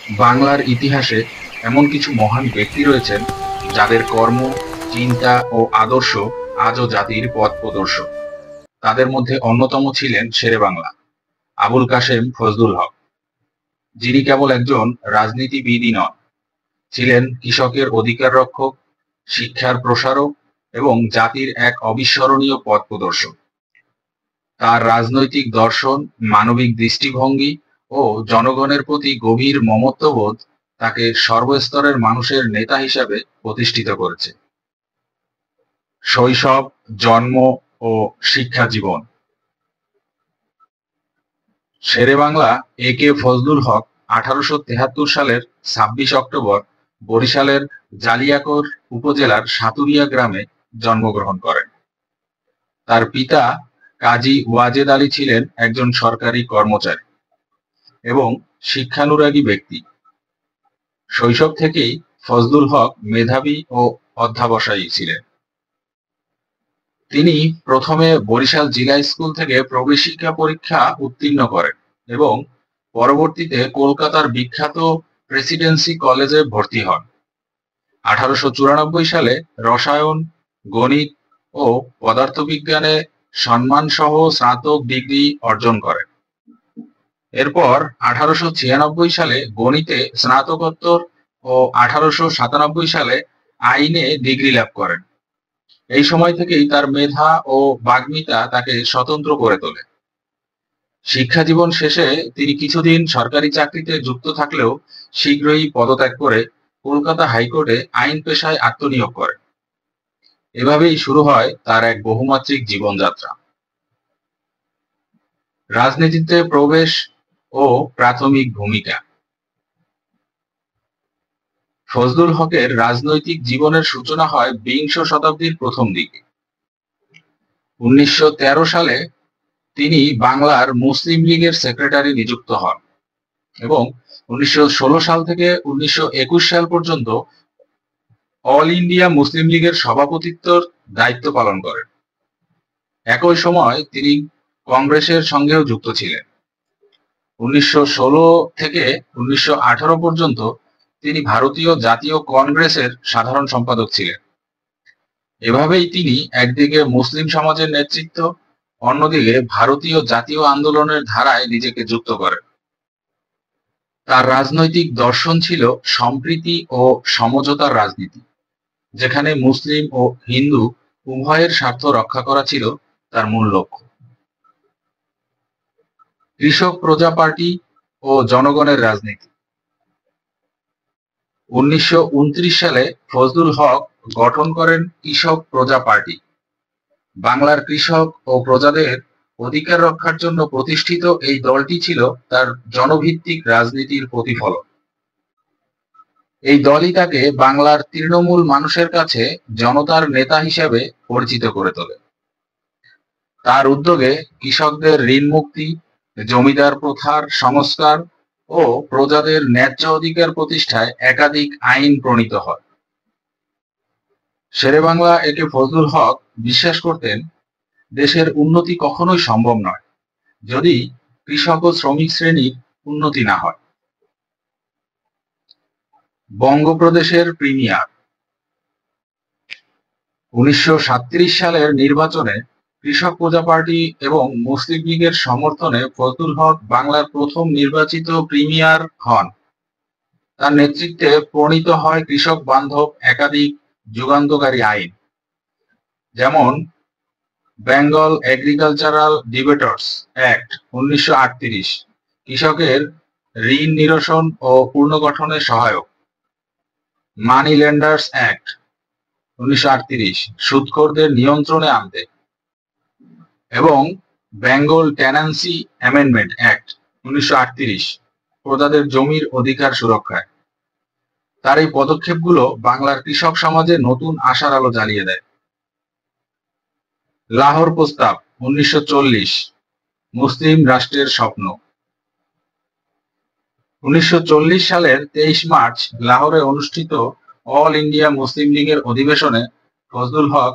বাংলার ইতিহাসে এমন কিছু মহান ব্যক্তি রয়েছেন যাদের কর্ম, চিন্তা ও আদর্শ আজও জাতির পথ প্রদর্শক। তাদের মধ্যে অন্যতম ছিলেন শেরেবাংলা আবুল কাশেম ফজলুল হক, যিনি কেবল একজন রাজনীতিবিদই নন, ছিলেন কৃষকের অধিকার রক্ষক, শিক্ষার প্রসারক এবং জাতির এক অবিস্মরণীয় পথ প্রদর্শক। তার রাজনৈতিক দর্শন, মানবিক দৃষ্টিভঙ্গি ও জনগণের প্রতি গভীর মমত্ববোধ তাকে সর্বস্তরের মানুষের নেতা হিসাবে প্রতিষ্ঠিত করেছে। শৈশব, জন্ম ও শিক্ষা জীবন। শেরেবাংলা এ কে ফজলুল হক 1873 সালের 26 অক্টোবর বরিশালের জালিয়াকৈর উপজেলার সাতুরিয়া গ্রামে জন্মগ্রহণ করেন। তার পিতা কাজী ওয়াজেদ আলী ছিলেন একজন সরকারি কর্মচারী এবং শিক্ষানুরাগী ব্যক্তি। শৈশব থেকেই ফজলুল হক মেধাবী ও অধ্যবসায়ী ছিলেন। তিনি প্রথমে বরিশাল জিলা স্কুল থেকে প্রবেশিকা পরীক্ষা উত্তীর্ণ করেন এবং পরবর্তীতে কলকাতার বিখ্যাত প্রেসিডেন্সি কলেজে ভর্তি হন। 1894 সালে রসায়ন, গণিত ও পদার্থবিজ্ঞানে সম্মানসহ স্নাতক ডিগ্রি অর্জন করেন। এরপর 1896 সালে গণিতে স্নাতকোত্তর ও 1897 সালে আইনে ডিগ্রি লাভ করেন। এই সময় থেকেই তার মেধা ও বাগ্মিতা তাকে স্বতন্ত্র করে তোলে। শিক্ষা জীবন শেষে তিনি কিছুদিন সরকারি চাকরিতে যুক্ত থাকলেও শীঘ্রই পদত্যাগ করে কলকাতা হাইকোর্টে আইন পেশায় আত্মনিয়োগ করেন। এভাবেই শুরু হয় তার এক বহুমাত্রিক জীবনযাত্রা। রাজনীতিতে প্রবেশ ও প্রাথমিক ভূমিকা। ফজলুল হকের রাজনৈতিক জীবনের সূচনা হয় বিংশ শতাব্দীর প্রথম দিকে। 1913 সালে তিনি বাংলার মুসলিম লীগের সেক্রেটারি নিযুক্ত হন এবং 1916 সাল থেকে 1921 সাল পর্যন্ত অল ইন্ডিয়া মুসলিম লীগের সভাপতিত্বর দায়িত্ব পালন করেন। একই সময় তিনি কংগ্রেসের সঙ্গেও যুক্ত ছিলেন। 1916 থেকে 1918 পর্যন্ত তিনি ভারতীয় জাতীয় কংগ্রেসের সাধারণ সম্পাদক ছিলেন। এভাবেই তিনি একদিকে মুসলিম সমাজের নেতৃত্ব, অন্যদিকে ভারতীয় জাতীয় আন্দোলনের ধারায় নিজেকে যুক্ত করেন। তার রাজনৈতিক দর্শন ছিল সম্প্রীতি ও সমঝোতার রাজনীতি, যেখানে মুসলিম ও হিন্দু উভয়ের স্বার্থ রক্ষা করা ছিল তার মূল লক্ষ্য। কৃষক প্রজা পার্টি ও জনগণের রাজনীতি। 1929 সালে ফজলুল হক গঠন করেন কৃষক প্রজা পার্টি। বাংলার কৃষক ও প্রজাদের অধিকার রক্ষার জন্য প্রতিষ্ঠিত এই দলটি ছিল তার জনভিত্তিক রাজনীতির প্রতিফলন। এই দলই তাকে বাংলার তৃণমূল মানুষের কাছে জনতার নেতা হিসেবে পরিচিত করে তোলে। তার উদ্যোগে কৃষকদের ঋণ মুক্তি, জমিদার প্রথার সংস্কার ও প্রজাদের ন্যায্য অধিকার প্রতিষ্ঠায় একাধিক আইন প্রণীত হয়। শেরেবাংলা এ কে ফজলুল হক বিশ্বাস করতেন, দেশের উন্নতি কখনোই সম্ভব নয় যদি কৃষক ও শ্রমিক শ্রেণীর উন্নতি না হয়। বঙ্গপ্রদেশের প্রিমিয়ার। 1937 সালের নির্বাচনে কৃষক প্রজা পার্টি এবং মুসলিম লীগের সমর্থনে ফজলুল হক বাংলার প্রথম নির্বাচিত প্রিমিয়ার হন। তার নেতৃত্বে প্রণীত হয় কৃষক বান্ধব একাধিক যুগান্তকারী আইন, যেমন বেঙ্গল এগ্রিকালচারাল ডিবেটর্স অ্যাক্ট 1938, কৃষকের ঋণ নিরসন ও পুনর্গঠনে সহায়ক; মানি লেন্ডার্স অ্যাক্ট 1938, সুদখোরদের নিয়ন্ত্রণে আনতে; এবং বেঙ্গল টেন্যান্সি অ্যামেন্ডমেন্ট অ্যাক্ট 1938, প্রজাদের জমির অধিকার সুরক্ষায়। তার এই পদক্ষেপগুলো বাংলার কৃষক সমাজে নতুন আশার আলো জ্বালিয়ে দেয়। লাহোর প্রস্তাব 1940, মুসলিম রাষ্ট্রের স্বপ্ন। 1940 সালের 23 মার্চ লাহোরে অনুষ্ঠিত অল ইন্ডিয়া মুসলিম লীগের অধিবেশনে ফজলুল হক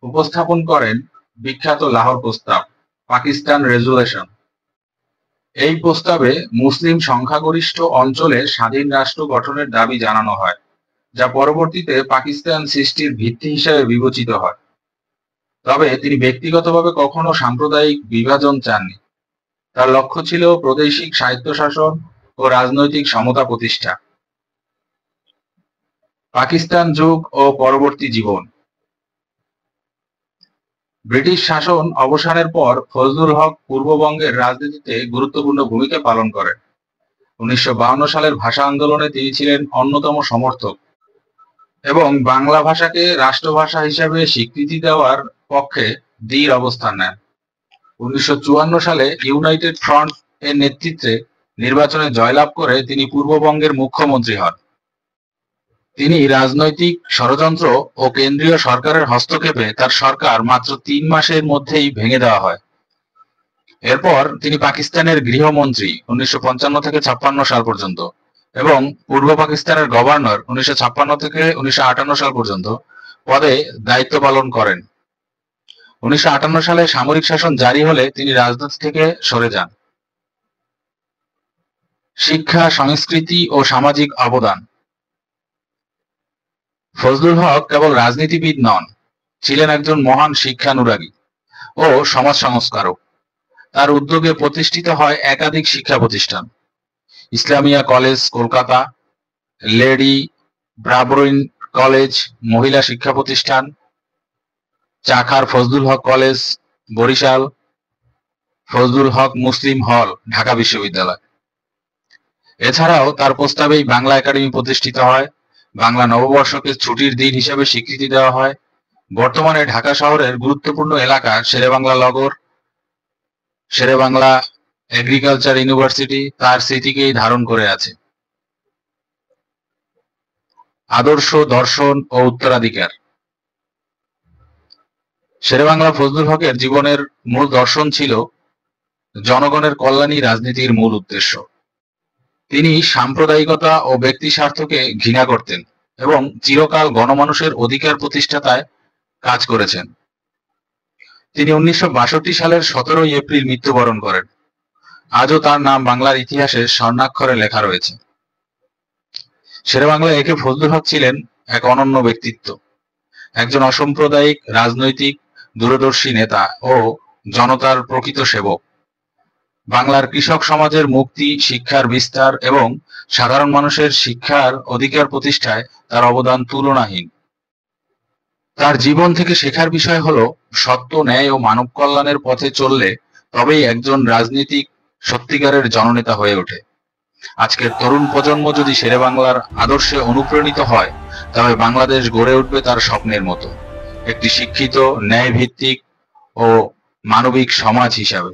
উপস্থাপন করেন বিখ্যাত লাহোর প্রস্তাব, পাকিস্তান রেজুলেশন। এই প্রস্তাবে মুসলিম সংখ্যাগরিষ্ঠ অঞ্চলে স্বাধীন রাষ্ট্র গঠনের দাবি জানানো হয়, যা পরবর্তীতে পাকিস্তান সৃষ্টির ভিত্তি হিসেবে বিবেচিত হয়। তবে তিনি ব্যক্তিগতভাবে কখনো সাম্প্রদায়িক বিভাজন চাননি। তার লক্ষ্য ছিল প্রাদেশিক স্বায়ত্তশাসন ও রাজনৈতিক সমতা প্রতিষ্ঠা। পাকিস্তান যুগ ও পরবর্তী জীবন। ব্রিটিশ শাসন অবসানের পর ফজলুল হক পূর্ববঙ্গের রাজনীতিতে গুরুত্বপূর্ণ ভূমিকা পালন করেন। 1952 সালের ভাষা আন্দোলনে তিনি ছিলেন অন্যতম সমর্থক এবং বাংলা ভাষাকে রাষ্ট্রভাষা হিসেবে স্বীকৃতি দেওয়ার পক্ষে দৃঢ় অবস্থান নেন। 1954 সালে ইউনাইটেড ফ্রন্ট এর নেতৃত্বে নির্বাচনে জয়লাভ করে তিনি পূর্ববঙ্গের মুখ্যমন্ত্রী হন। তিনি রাজনৈতিক ষড়যন্ত্র ও কেন্দ্রীয় সরকারের হস্তক্ষেপে তার সরকার মাত্র 3 মাসের মধ্যেই ভেঙে দেওয়া হয়। এরপর তিনি পাকিস্তানের গৃহমন্ত্রী 1955 থেকে 56 সাল পর্যন্ত এবং পূর্ব পাকিস্তানের গভর্নর 1956 থেকে 1958 সাল পর্যন্ত পদে দায়িত্ব পালন করেন। 1958 সালে সামরিক শাসন জারি হলে তিনি রাজনীতি থেকে সরে যান। শিক্ষা, সংস্কৃতি ও সামাজিক অবদান। ফজলুল হক কেবল রাজনীতিবিদ নন, ছিলেন একজন মহান শিক্ষানুরাগী ও সমাজ সংস্কারক। তার উদ্যোগে প্রতিষ্ঠিত হয় একাধিক শিক্ষা প্রতিষ্ঠান: Islamia College Kolkata, Lady Brabourne College মহিলা শিক্ষা প্রতিষ্ঠান, চাখার ফজলুল হক কলেজ বরিশাল, ফজলুল হক মুসলিম হল ঢাকা বিশ্ববিদ্যালয়। এছাড়াও তার প্রস্তাবেই বাংলা একাডেমি প্রতিষ্ঠিত হয়। বাংলা নববর্ষকে ছুটির দিন হিসেবে স্বীকৃতি দেওয়া হয়। বর্তমানে ঢাকা শহরের গুরুত্বপূর্ণ এলাকা শেরেবাংলা নগর, শেরেবাংলা এগ্রিকালচার ইউনিভার্সিটি তার স্মৃতিকেই ধারণ করে আছে। আদর্শ, দর্শন ও উত্তরাধিকার। শেরেবাংলা ফজলুল হকের জীবনের মূল দর্শন ছিল জনগণের কল্যাণই রাজনীতির মূল উদ্দেশ্য। তিনি সাম্প্রদায়িকতা ও ব্যক্তি স্বার্থকে ঘৃণা করতেন এবং চিরকাল গণমানুষের অধিকার প্রতিষ্ঠাতায় কাজ করেছেন। তিনি 1962 সালের 17 এপ্রিল মৃত্যুবরণ করেন। আজও তার নাম বাংলার ইতিহাসে স্বর্ণাক্ষরে লেখা রয়েছে। শেরেবাংলা একে ফজলুল হক ছিলেন এক অনন্য ব্যক্তিত্ব, একজন অসাম্প্রদায়িক রাজনৈতিক দূরদর্শী নেতা ও জনতার প্রকৃত সেবক। বাংলার কৃষক সমাজের মুক্তি, শিক্ষার বিস্তার এবং সাধারণ মানুষের শিক্ষার অধিকার প্রতিষ্ঠায় তার অবদান তুলনাহীন। তার জীবন থেকে শেখার বিষয় হলো সত্য, ন্যায় ও মানব কল্যাণের পথে চললে তবেই একজন রাজনীতিক সত্যিকারের জননেতা হয়ে ওঠে। আজকের তরুণ প্রজন্ম যদি শেরেবাংলার আদর্শে অনুপ্রাণিত হয়, তবে বাংলাদেশ গড়ে উঠবে তার স্বপ্নের মতো, একটি শিক্ষিত, ন্যায়ভিত্তিক ও মানবিক সমাজ হিসাবে।